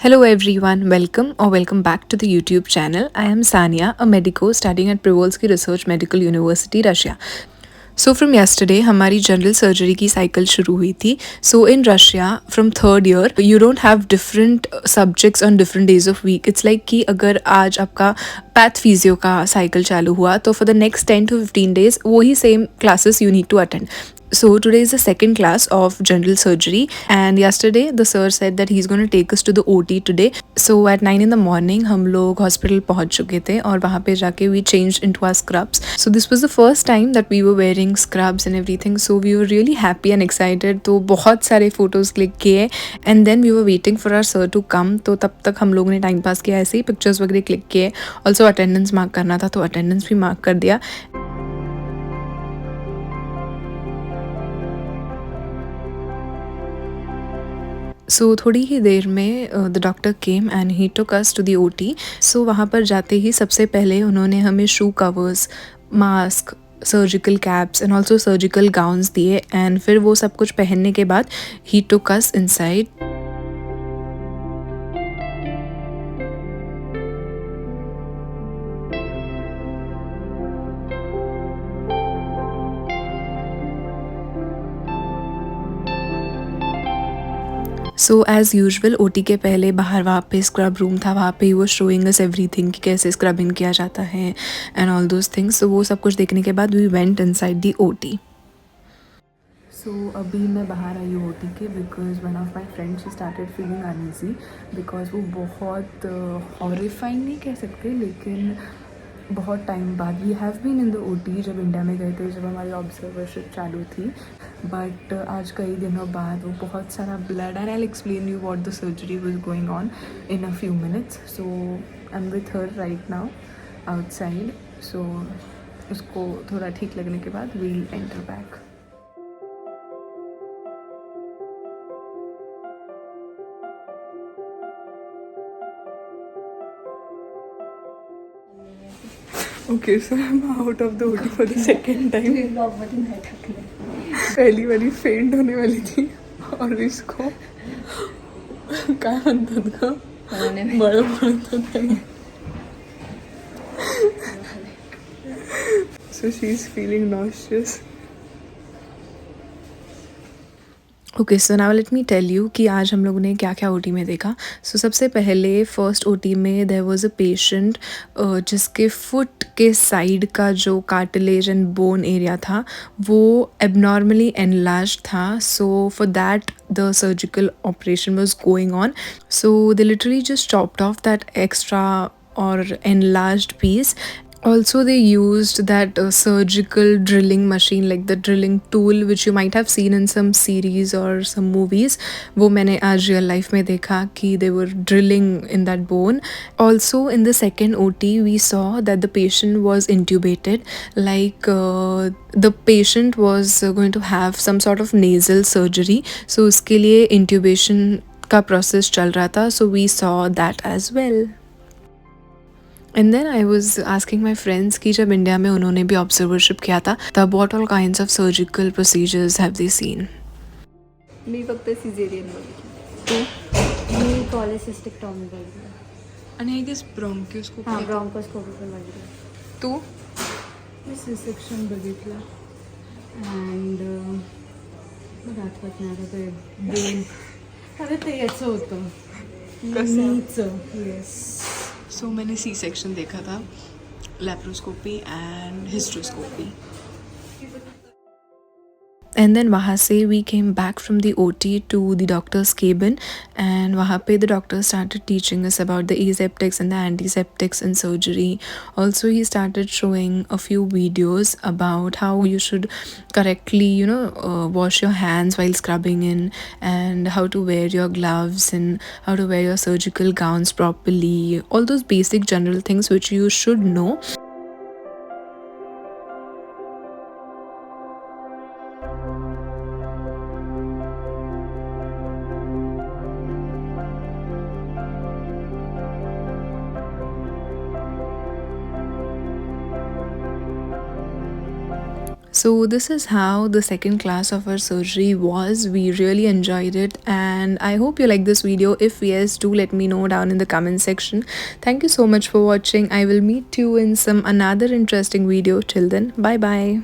Hello everyone, welcome back to the YouTube channel. I am Sania, a medico studying at Przewalski Research Medical University, Russia. So from yesterday हमारी general surgery की cycle शुरू हुई थी. So in Russia from third year you don't have different subjects on different days of week. It's like कि अगर आज आपका path physio का साइकिल चालू हुआ तो for the next 10 to 15 days वही same classes you need to attend. So today is the second class of general surgery and yesterday the sir said that he's going to take us to the OT today. So at 9 in the morning हम लोग hospital पहुंच चुके थे और वहाँ पे जाके we changed into our scrubs. So this was the first time that we were wearing scrubs and everything. So we were really happy and excited. तो बहुत सारे photos click किए and then we were waiting for our sir to come. तो तब तक हम लोगों ने टाइम पास किया, ऐसे ही पिक्चर्स वगैरह क्लिक किए. ऑल्सो अटेंडेंस मार्क करना था तो अटेंडेंस भी मार्क कर दिया. सो थोड़ी ही देर में the doctor came and he took us to the OT. So वहाँ पर जाते ही सबसे पहले उन्होंने हमें shoe covers, mask, surgical caps and also surgical gowns दिए एंड फिर वो सब कुछ पहनने के बाद he took us inside. So as usual OT के पहले बाहर वहाँ पे स्क्रब रूम था, वहाँ पे वो शोइंग अस एवरीथिंग कि कैसे स्क्रबिंग किया जाता है and all those things. So वो सब कुछ देखने के बाद we went inside the OT. So अभी मैं बाहर आई हूँ OT के because one of my friends started feeling uneasy because वो बहुत हॉरिफाइंग नहीं कह सकते लेकिन बहुत टाइम बाद we have been in the OT जब इंडिया में गए थे, जब हमारी ऑब्जर्वरशिप चालू थी. बट आज कई दिनों बाद वो बहुत सारा blood and I explain you what the surgery was going on in a few minutes. So I am with her right now outside. So उसको थोड़ा ठीक लगने के बाद we'll enter back. Okay, so I'm out of the OT for the second time. पहली वाली फेंट होने वाली थी और इसको काय म्हणतात का बळ म्हणतात. So she's feeling nauseous. Okay so now let me tell you कि आज हम लोगों ने क्या क्या OT में देखा. सो सबसे पहले फर्स्ट OT में देयर वाज अ पेशेंट जिसके फुट के साइड का जो कार्टिलेज एंड बोन एरिया था वो एबनॉर्मली एनलार्ज था. So for that the surgical operation was going on. So they literally just chopped off that extra or enlarged piece. Also they used that surgical drilling machine, like the drilling tool which you might have seen in some series or some movies. वो मैंने आज real life में देखा कि they were drilling in that bone. Also in the second OT we saw that the patient was intubated, like the patient was going to have some sort of nasal surgery. So उसके लिए intubation का process चल रहा था. So we saw that as well. And then I was asking my friends कि जब India में उन्होंने भी ऑब्जर्वरशिप किया था तब what all kinds of surgical procedures have they seen. मी फक्त सिझेरियन बघितलं. मी पॉलिसिस्टिक्टॉमी बघितलं आणि आय गेस ब्रॉन्कोस्कोपी. हां ब्रॉन्कोस्कोपी पण बघितलं. तू? मी सी सेक्शन बघितलं अँड मला आठवत नाही आता ते बोन. अरे ते याचं होतं नीचं. येस. सो मैंने C-सेक्शन देखा था, laparoscopy and hysteroscopy. And then वहाँ से we came back from the OT to the doctor's cabin and वहाँ पे the doctor started teaching us about the aseptics and the antiseptics in surgery. Also he started showing a few videos about how you should correctly wash your hands while scrubbing in and how to wear your gloves and how to wear your surgical gowns properly, all those basic general things which you should know. So this is how the second class of our surgery was. We really enjoyed it, and I hope you like this video. If yes, do let me know down in the comment section. Thank you so much for watching. I will meet you in some another interesting video. Till then, bye bye.